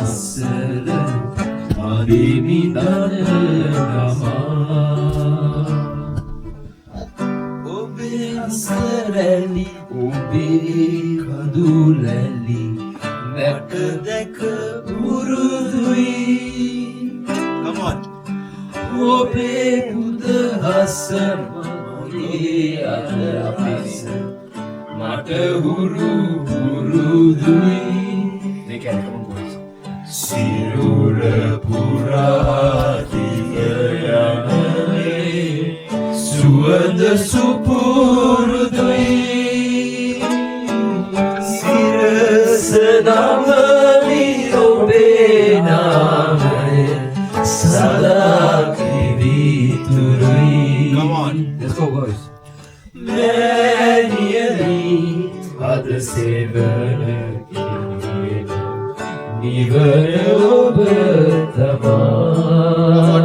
අස්සල මදිමි දනගමා ඔබේ අසරැලි ඔබේ කඳුලැලි දැක දැක පුරුදුයි Come on. ඔබේ උදහස මගේ අදහස මට හුරු පුරුදුයි They can come on boys සිරුර පුරා දිව යන්නේ සුවඳ සුපුරුදුයි සිරස නමවි ඔබේ නාමය සදා කිවිතුරුයි Come on. Let's go boys මෑණියනි අද සෙවන කියන නිවන ඔබ තමා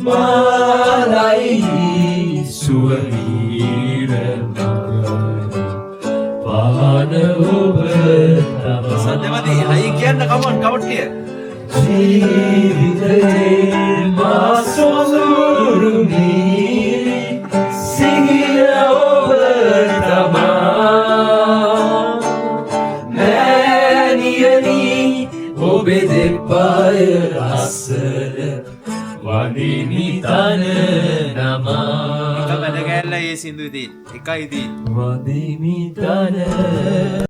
මාලයි සුවීර මග පාන ඔබ තමා Satyavati, I can come on, come on here. ජීවිතේ මා සොඳුරුනි සිහින ඔබ තමා මෑණියනි ඔබේ දෙපය අසල වදිමි තන නමා Ikaw, madagala yung sindutin. Ikaw, hindi. වදිමි තන